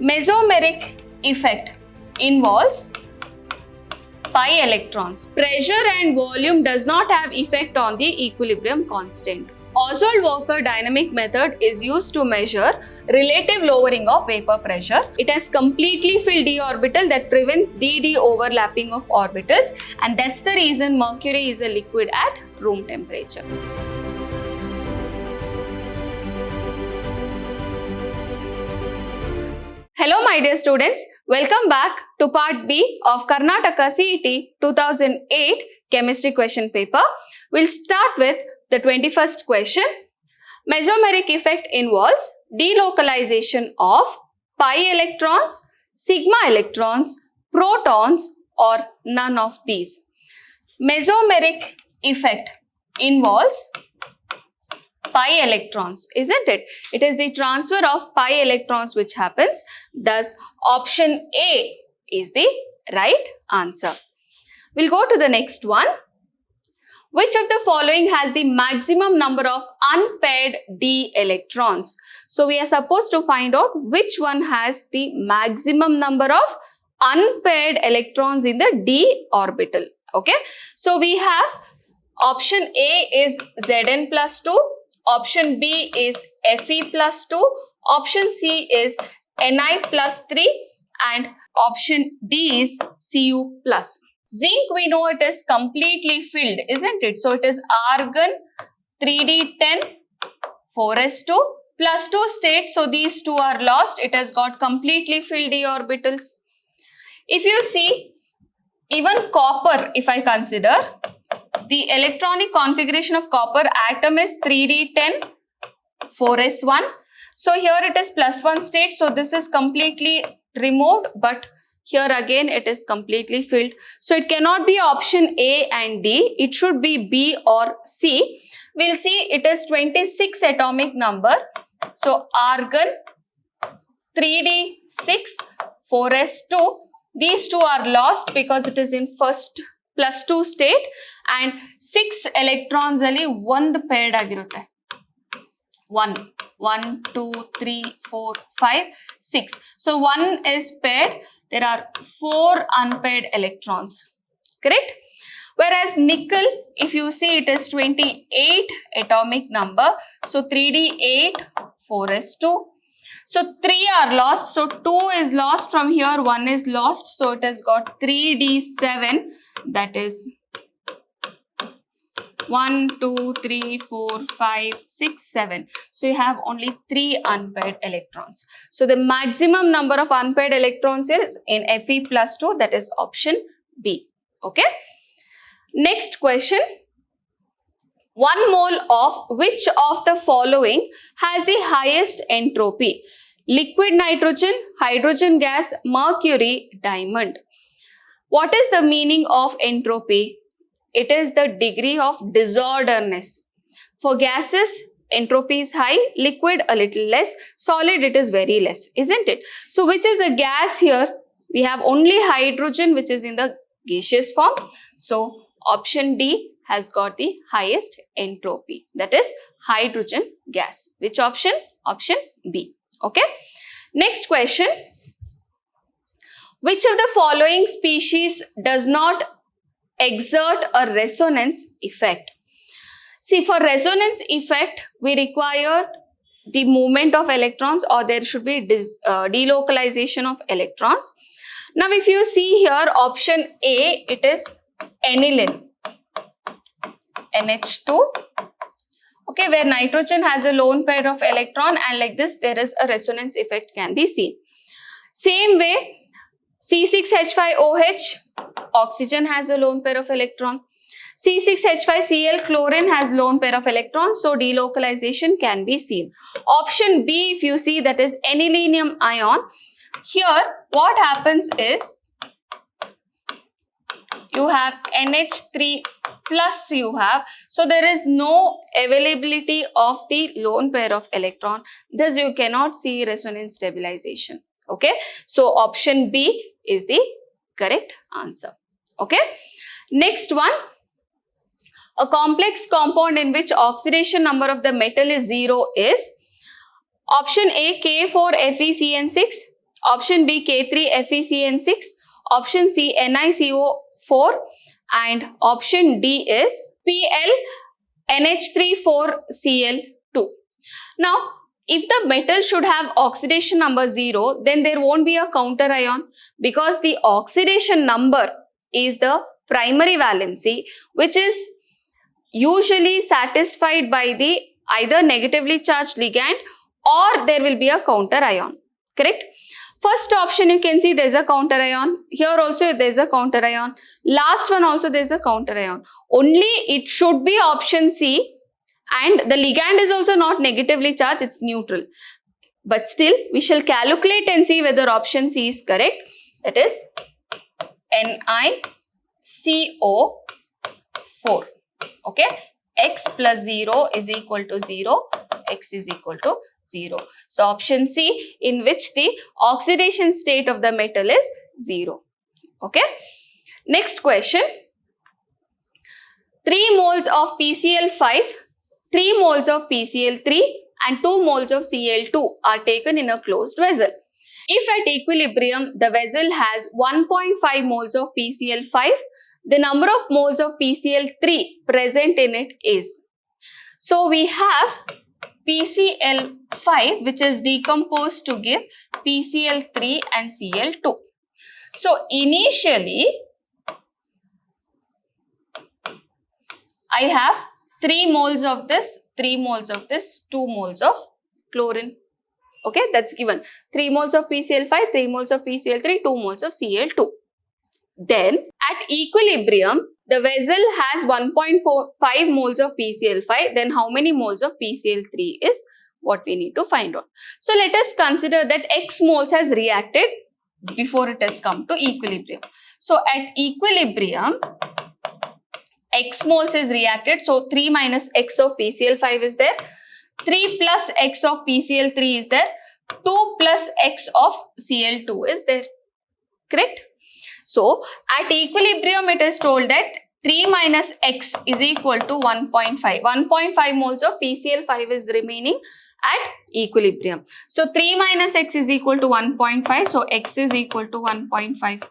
Mesomeric effect involves pi electrons. Pressure and volume does not have effect on the equilibrium constant. Oswald-Walker dynamic method is used to measure relative lowering of vapor pressure. It has completely filled d orbital that prevents d-d overlapping of orbitals, and that's the reason mercury is a liquid at room temperature. Hello my dear students, welcome back to part B of Karnataka CET 2008 chemistry question paper. We'll start with the 21st question. Mesomeric effect involves delocalization of pi electrons, sigma electrons, protons, or none of these. Mesomeric effect involves pi electrons, isn't it? It is the transfer of pi electrons which happens. Thus, option A is the right answer. We'll go to the next one. Which of the following has the maximum number of unpaired d electrons? So, we are supposed to find out which one has the maximum number of unpaired electrons in the d orbital. Okay. So, we have option A is Zn plus 2. Option B is Fe plus 2, option C is Ni plus 3, and option D is Cu plus. Zinc, we know it is completely filled, isn't it? So, it is argon 3d10 4s2 plus 2 state. So, these two are lost. It has got completely filled d orbitals. If you see, even copper, if I consider, the electronic configuration of copper atom is 3d10 4s1. So here it is plus 1 state. So this is completely removed, but here again it is completely filled. So it cannot be option A and D. It should be B or C. We'll see it is 26 atomic number. So argon 3d6 4s2. These two are lost because it is in first plus 2 state, and 6 electrons ali ಒಂದು paired ಆಗಿರುತ್ತೆ. 1, 2, 3, 4, 5, 6. So 1 is paired. There are 4 unpaired electrons. Correct? Whereas nickel, if you see, it is 28 atomic number. So 3d8 4s2. So 3 are lost. So 2 is lost from here. 1 is lost. So it has got 3d7. That is 1, 2, 3, 4, 5, 6, 7. So you have only 3 unpaired electrons. So the maximum number of unpaired electrons is in Fe plus 2. That is option B. Okay. Next question. 1 mole of which of the following has the highest entropy? Liquid nitrogen, hydrogen gas, mercury, diamond. What is the meaning of entropy? It is the degree of disorderness. For gases, entropy is high, liquid a little less, solid it is very less, isn't it? So which is a gas here? We have only hydrogen which is in the gaseous form. So option D has got the highest entropy, that is hydrogen gas. Which option? Option B. Okay. Next question. Which of the following species does not exert a resonance effect? See, for resonance effect, we require the movement of electrons, or there should be delocalization of electrons. Now, if you see here, option A, it is aniline, NH2. Okay, where nitrogen has a lone pair of electron, and like this, there is a resonance effect can be seen. Same way, C6H5OH, oxygen has a lone pair of electron. C6H5Cl, chlorine has lone pair of electrons. So delocalization can be seen. Option B, if you see, that is anilinium ion. Here, what happens is, you have NH3 plus you have. So there is no availability of the lone pair of electron. Thus you cannot see resonance stabilization. Okay. So option B is the correct answer. Okay. Next one. A complex compound in which oxidation number of the metal is 0 is option A, K4FeCN6, Option B, K3FeCN6. Option C, NiCO4. And option D is PlNH3,4Cl2. Now, if the metal should have oxidation number 0, then there won't be a counter ion, because the oxidation number is the primary valency, which is usually satisfied by the either negatively charged ligand or there will be a counter ion. Correct? First option, you can see there's a counter ion. Here also there's a counter ion. Last one also there's a counter ion. Only it should be option C, and the ligand is also not negatively charged, it's neutral. But still, we shall calculate and see whether option C is correct. That is NiCO4. Okay, X plus 0 is equal to 0, X is equal to 0. So option C, in which the oxidation state of the metal is 0. Okay. Next question. 3 moles of PCl5, 3 moles of PCl3 and 2 moles of Cl2 are taken in a closed vessel. If at equilibrium the vessel has 1.5 moles of PCl5, the number of moles of PCl3 present in it is. So we have PCl5 which is decomposed to give PCl3 and Cl2. So initially I have 3 moles of this, 3 moles of this, 2 moles of chlorine. Okay, that's given. 3 moles of PCl5, 3 moles of PCl3, 2 moles of Cl2. Then at equilibrium, the vessel has 1.5 moles of PCl5. Then how many moles of PCl3 is what we need to find out. So let us consider that X moles has reacted before it has come to equilibrium. So at equilibrium, X moles is reacted. So 3 minus X of PCl5 is there. 3 plus X of PCl3 is there. 2 plus X of Cl2 is there. Correct? So at equilibrium, it is told that 3 minus X is equal to 1.5. 1.5 moles of PCl5 is remaining at equilibrium. So 3 minus X is equal to 1.5. So X is equal to 1.5.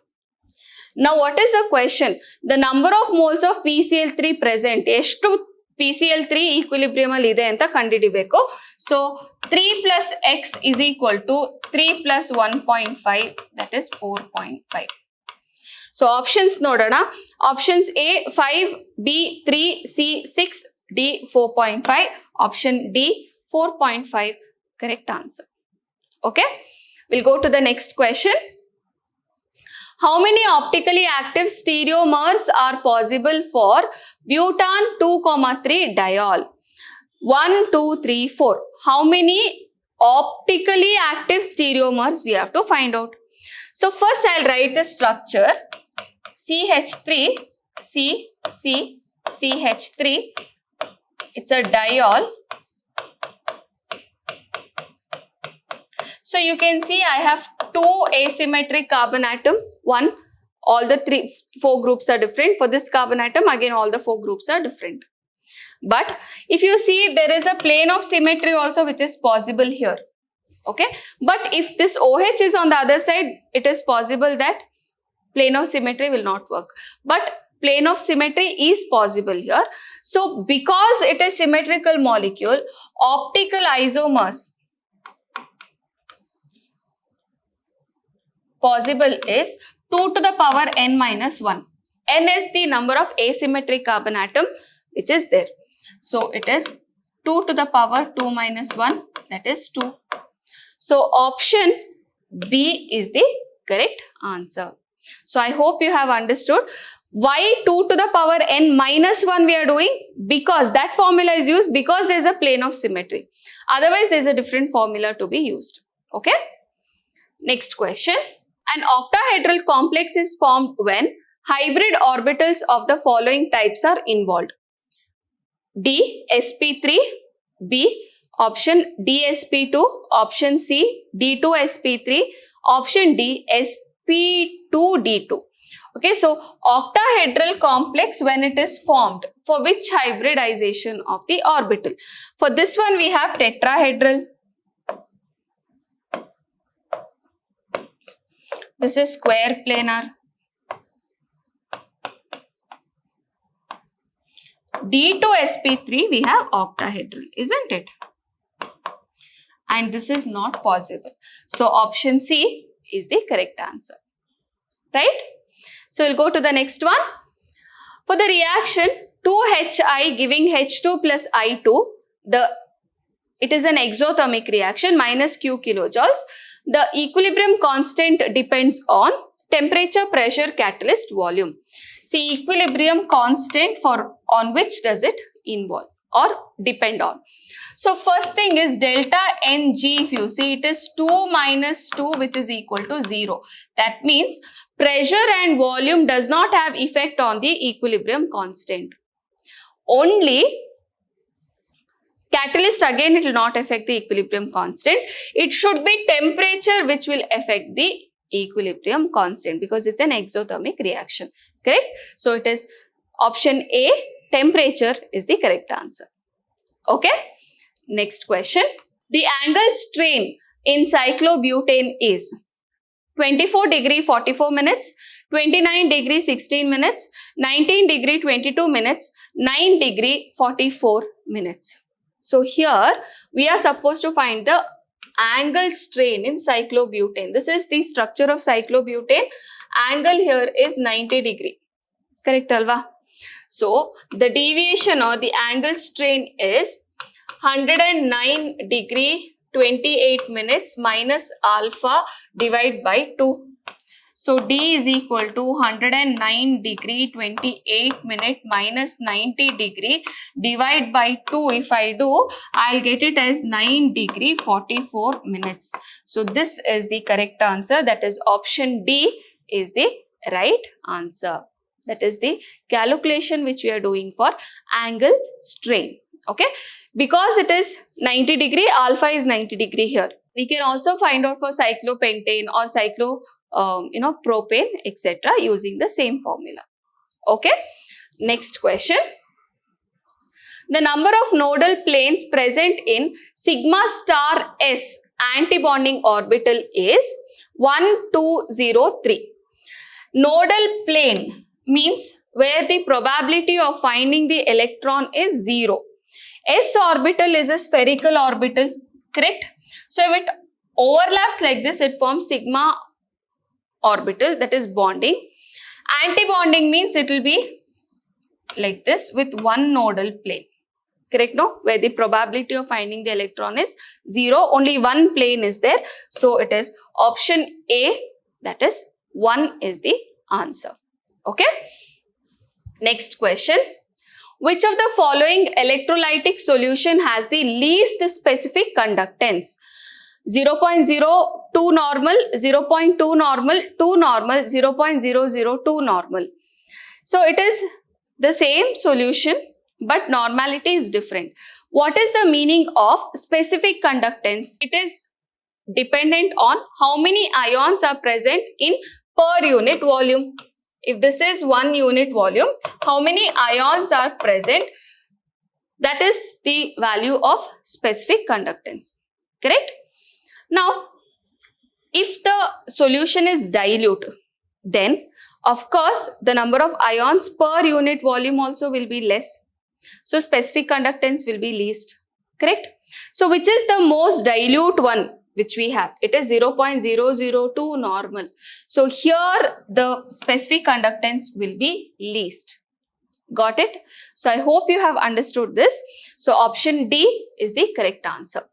Now what is the question? The number of moles of PCl3 present. Eshtu PCl3 equilibrium alli ide anta kandidibeku. So 3 plus X is equal to 3 plus 1.5, that is 4.5. So options nodana. Options A 5, B 3, C 6, D 4.5. Option D 4.5. Correct answer. Okay. We'll go to the next question. How many optically active stereomers are possible for butan 2,3 diol? 1, 2, 3, 4. How many optically active stereomers we have to find out? So first I'll write the structure. CH3, C, C, CH3. It's a diol. So you can see I have 2 asymmetric carbon atom. One, all the 4 groups are different. For this carbon atom, again all the 4 groups are different. But if you see, there is a plane of symmetry also which is possible here. Okay. But if this OH is on the other side, it is possible that plane of symmetry will not work. But plane of symmetry is possible here. So because it is symmetrical molecule, optical isomers possible is 2 to the power n minus 1. N is the number of asymmetric carbon atom which is there. So it is 2 to the power 2 minus 1, that is 2. So option B is the correct answer. So I hope you have understood why 2 to the power n minus 1 we are doing, because that formula is used because there is a plane of symmetry. Otherwise there is a different formula to be used. Okay. Next question. An octahedral complex is formed when hybrid orbitals of the following types are involved. D, sp3, B, option D, sp2, option C, D2, sp3, option D, sp2, D2. Okay, so octahedral complex when it is formed, for which hybridization of the orbital? For this one we have tetrahedral. This is square planar. D to sp3 we have octahedral, isn't it? And this is not possible. So option C is the correct answer. Right? So we'll go to the next one. For the reaction 2HI giving H2 plus I2, it is an exothermic reaction, minus Q kilojoules. The equilibrium constant depends on temperature, pressure, catalyst, volume. See, equilibrium constant on which does it involve or depend on? So first thing is delta Ng, if you see, it is 2 minus 2 which is equal to 0. That means pressure and volume does not have effect on the equilibrium constant. Only catalyst, again it will not affect the equilibrium constant. It should be temperature which will affect the equilibrium constant because it's an exothermic reaction. Correct? So it is option A, temperature is the correct answer. Okay? Next question. The angle strain in cyclobutane is 24 degree 44 minutes, 29 degree 16 minutes, 19 degree 22 minutes, 9 degree 44 minutes. So here we are supposed to find the angle strain in cyclobutane. This is the structure of cyclobutane. Angle here is 90 degree. Correct, Alva? So the deviation or the angle strain is 109 degree 28 minutes minus alpha divided by 2. So D is equal to 109 degree 28 minute minus 90 degree divided by 2. If I do, I'll get it as 9 degree 44 minutes. So this is the correct answer. That is option D is the right answer. That is the calculation which we are doing for angle strain. Okay. Because it is 90 degree, alpha is 90 degree here. We can also find out for cyclopentane or propane, etc. using the same formula. Okay. Next question. The number of nodal planes present in sigma star S antibonding orbital is 1, 2, 0, 3. Nodal plane means where the probability of finding the electron is 0. S orbital is a spherical orbital, correct? So if it overlaps like this, it forms sigma orbital, that is bonding. Antibonding means it will be like this with one nodal plane, correct? No, where the probability of finding the electron is 0, only one plane is there. So it is option A, that is 1 is the answer. Okay. Next question. Which of the following electrolytic solution has the least specific conductance? 0.02 normal, 0.2 normal, 2 normal, 0.002 normal. So it is the same solution, but normality is different. What is the meaning of specific conductance? It is dependent on how many ions are present in per unit volume. If this is 1 unit volume, how many ions are present? That is the value of specific conductance. Correct? Now, if the solution is dilute, then of course the number of ions per unit volume also will be less. So specific conductance will be least. Correct? So which is the most dilute one which we have? It is 0.002 normal. So here the specific conductance will be least. Got it? So I hope you have understood this. So option D is the correct answer.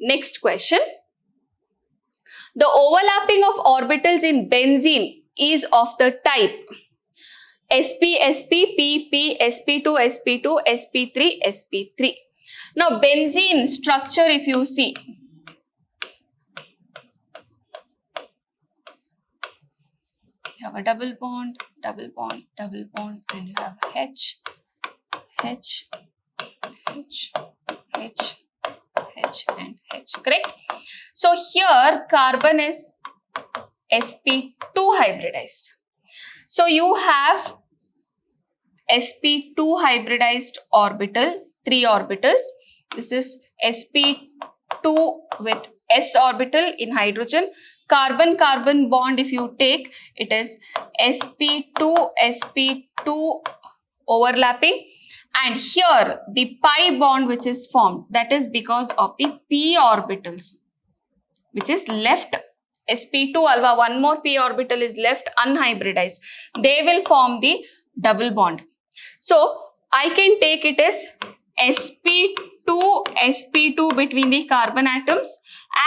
Next question. The overlapping of orbitals in benzene is of the type sp, sp, pp, sp2, sp2, sp3, sp3. Now benzene structure, if you see, you have a double bond, double bond, double bond, and you have H, H, H, H, H, and H. Correct? So here carbon is sp2 hybridized. So you have sp2 hybridized orbital, 3 orbitals. This is sp2 with s orbital in hydrogen. carbon-carbon bond, if you take, it is sp2, sp2 overlapping. And here the pi bond which is formed, that is because of the p orbitals which is left. sp2 alpha, one more p orbital is left unhybridized. They will form the double bond. So I can take it as sp2 between the carbon atoms,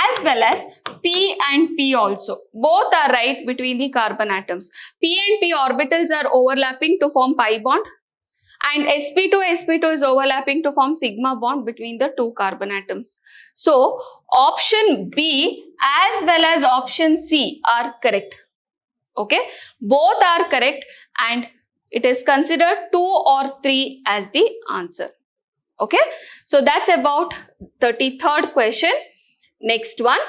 as well as p and p also. Both are right between the carbon atoms. P and p orbitals are overlapping to form pi bond, and sp2 is overlapping to form sigma bond between the two carbon atoms. So option B as well as option C are correct. Okay, both are correct, and it is considered 2 or 3 as the answer. Okay, so that's about 33rd question. Next one.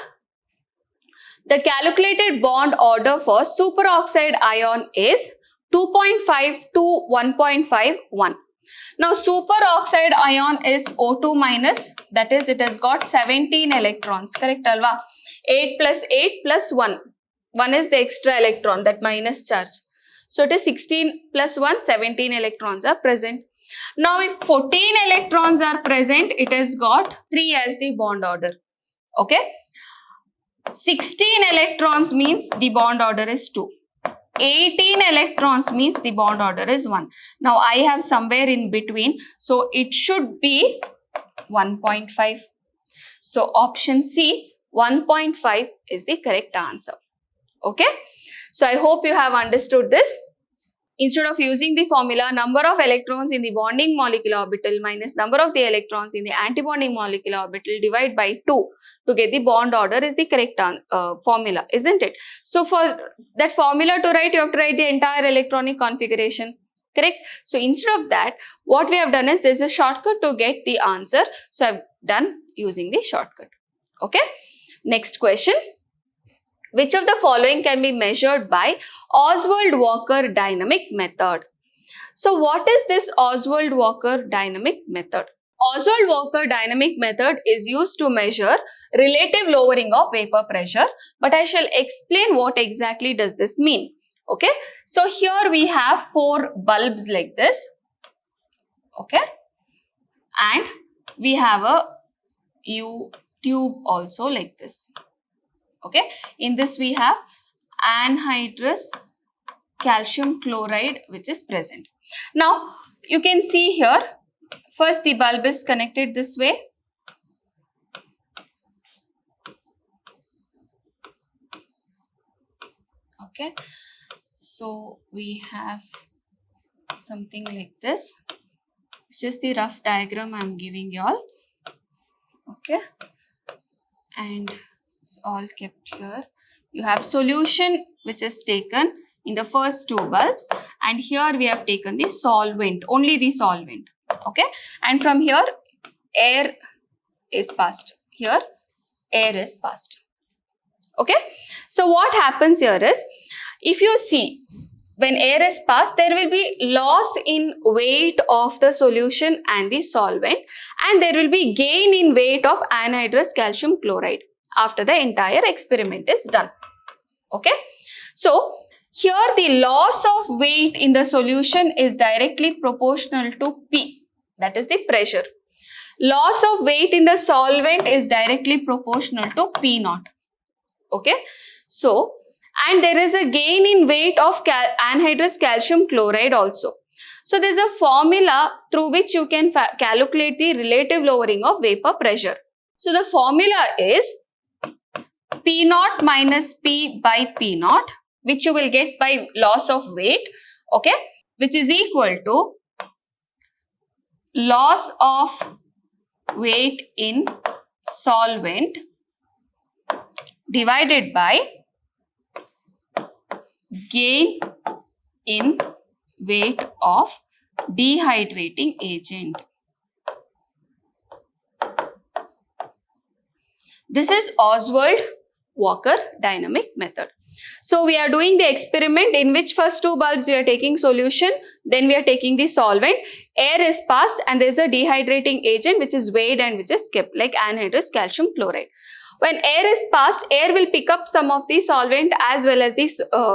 The calculated bond order for superoxide ion is 2.5 to 1.51. Now superoxide ion is O2 minus, that is it has got 17 electrons, correct alva? 8 plus 8 plus 1. 1 is the extra electron, that minus charge. So it is 16 plus 1, 17 electrons are present. Now if 14 electrons are present, it has got 3 as the bond order. Okay. 16 electrons means the bond order is 2. 18 electrons means the bond order is 1. Now I have somewhere in between, so it should be 1.5. So option C, 1.5 is the correct answer. Okay. So I hope you have understood this. Instead of using the formula number of electrons in the bonding molecular orbital minus number of the electrons in the antibonding molecular orbital, divide by 2 to get the bond order is the correct formula, isn't it? So for that formula to write, you have to write the entire electronic configuration, correct? So instead of that, what we have done is there's a shortcut to get the answer. So I've done using the shortcut. Okay. Next question. Which of the following can be measured by Oswald-Walker dynamic method? So what is this Oswald-Walker dynamic method? Oswald-Walker dynamic method is used to measure relative lowering of vapor pressure, but I shall explain what exactly does this mean. Okay, so here we have 4 bulbs like this. Okay, and we have a U tube also like this. Okay, in this we have anhydrous calcium chloride which is present. Now you can see here, first the bulb is connected this way. Okay, so we have something like this. It's just the rough diagram I am giving you all. Okay, and it's all kept here. You have solution which is taken in the first 2 bulbs, and here we have taken the solvent, only the solvent. Okay, and from here air is passed. Here air is passed. Okay, so what happens here is, if you see, when air is passed, there will be loss in weight of the solution and the solvent, and there will be gain in weight of anhydrous calcium chloride after the entire experiment is done. Okay, so here the loss of weight in the solution is directly proportional to P, that is the pressure. Loss of weight in the solvent is directly proportional to P naught. Okay, so and there is a gain in weight of anhydrous calcium chloride also. So there is a formula through which you can calculate the relative lowering of vapor pressure. So the formula is P naught minus P by P naught, which you will get by loss of weight, okay, which is equal to loss of weight in solvent divided by gain in weight of dehydrating agent. This is Oswald Walker dynamic method. So we are doing the experiment in which first two bulbs we are taking solution, then we are taking the solvent, air is passed and there is a dehydrating agent which is weighed and which is kept, like anhydrous calcium chloride. When air is passed, air will pick up some of the solvent as well as the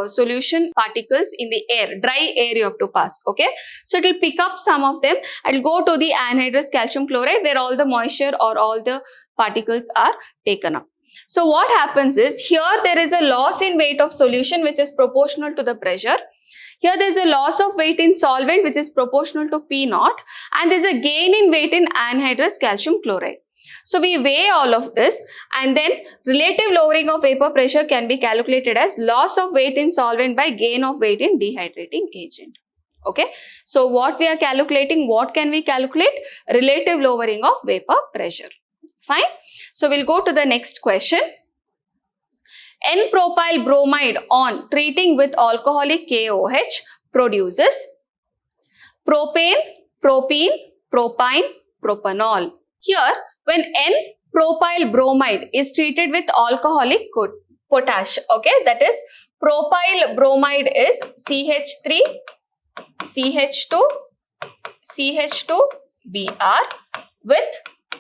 solution particles in the air. Dry air you have to pass, okay? So it will pick up some of them and go to the anhydrous calcium chloride where all the moisture or all the particles are taken up. So what happens is, here there is a loss in weight of solution which is proportional to the pressure. Here there is a loss of weight in solvent which is proportional to P naught, and there is a gain in weight in anhydrous calcium chloride. So we weigh all of this, and then relative lowering of vapor pressure can be calculated as loss of weight in solvent by gain of weight in dehydrating agent. Okay. So what we are calculating, what can we calculate? Relative lowering of vapor pressure. Fine. So we'll go to the next question. N-propyl bromide on treating with alcoholic KOH produces propane, propene, propyne, propanol. Here, when N-propyl bromide is treated with alcoholic potash, okay, that is propyl bromide is CH3, CH2, CH2Br with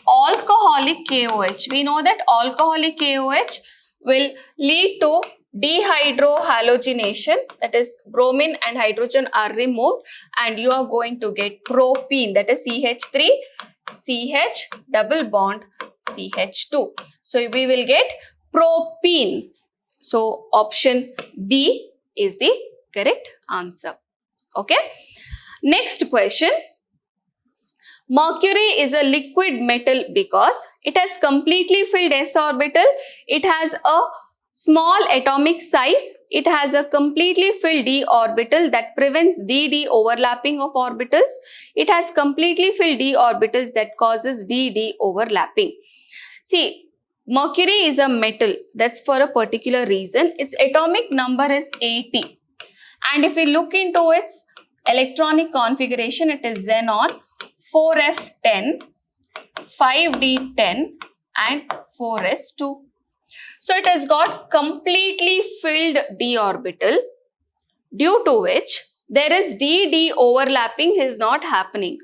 alcoholic KOH. We know that alcoholic KOH will lead to dehydrohalogenation, that is bromine and hydrogen are removed and you are going to get propene, that is CH3, CH double bond CH2. So we will get propene. So option B is the correct answer. Okay. Next question. Mercury is a liquid metal because it has completely filled s orbital, it has a small atomic size, it has a completely filled d orbital that prevents d-d overlapping of orbitals, it has completely filled d orbitals that causes d-d overlapping. See, Mercury is a metal, that's for a particular reason. Its atomic number is 80, and if we look into its electronic configuration, it is xenon 4f10, 5d10 and 4s2. So it has got completely filled d orbital, due to which there is d-d overlapping is not happening.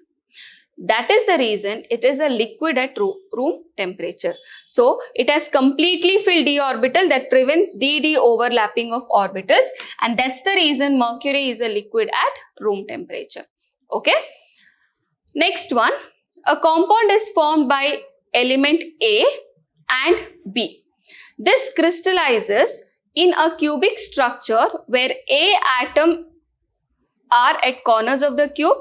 That is the reason it is a liquid at room temperature. So it has completely filled d orbital that prevents d-d overlapping of orbitals, and that's the reason Mercury is a liquid at room temperature. Okay. Next one, a compound is formed by element A and B. This crystallizes in a cubic structure where A atom are at corners of the cube,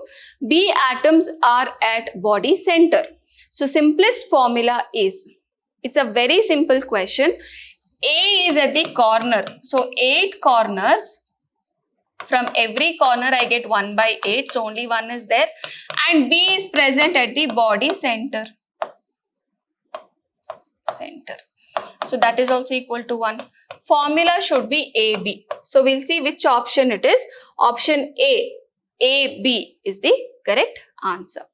B atoms are at body center. So simplest formula is, it's a very simple question. A is at the corner. So 8 corners. From every corner I get 1 by 8, so only 1 is there, and B is present at the body center. So that is also equal to 1. Formula should be AB. So we'll see which option it is. Option A, AB is the correct answer.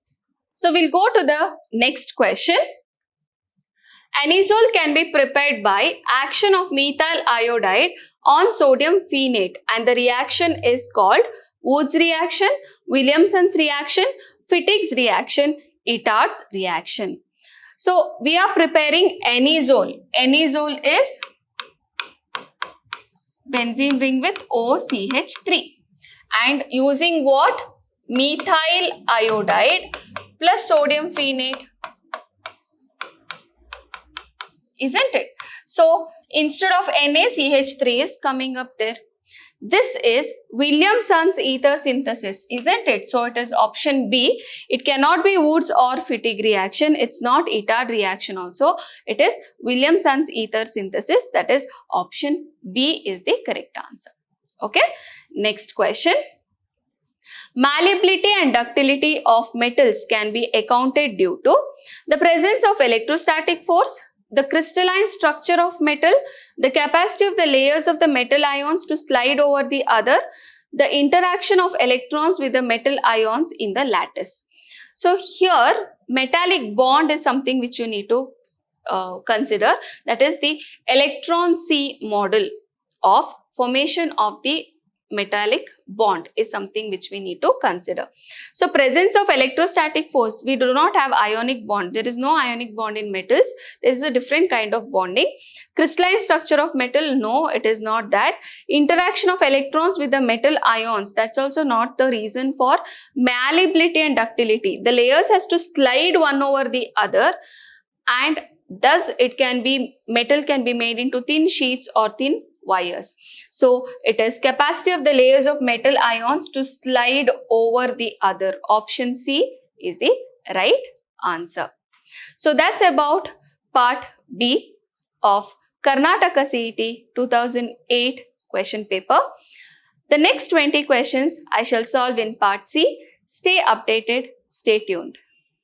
So we'll go to the next question. Anisole can be prepared by action of methyl iodide on sodium phenate, and the reaction is called Wood's reaction, Williamson's reaction, Fittig's reaction, Itard's reaction. So we are preparing anisole. Anisole is benzene ring with OCH3, and using what? Methyl iodide plus sodium phenate. Isn't it? So instead of NaCH3 is coming up there. This is Williamson's ether synthesis, isn't it? So it is option B. It cannot be Wood's or Fittig reaction. It's not Itard reaction also. It is Williamson's ether synthesis. That is option B is the correct answer. Okay. Next question. Malleability and ductility of metals can be accounted due to the presence of electrostatic force, the crystalline structure of metal, the capacity of the layers of the metal ions to slide over the other, the interaction of electrons with the metal ions in the lattice. So here metallic bond is something which you need to consider, that is the electron C model of formation of the metallic bond is something which we need to consider. So presence of electrostatic force, we do not have ionic bond. There is no ionic bond in metals. There is a different kind of bonding. Crystalline structure of metal, no, it is not that. Interaction of electrons with the metal ions, that's also not the reason for malleability and ductility. The layers has to slide one over the other, and thus metal can be made into thin sheets or thin wires. So it is capacity of the layers of metal ions to slide over the other. Option C is the right answer. So that's about part B of Karnataka CET 2008 question paper. The next 20 questions I shall solve in part C. Stay updated, stay tuned.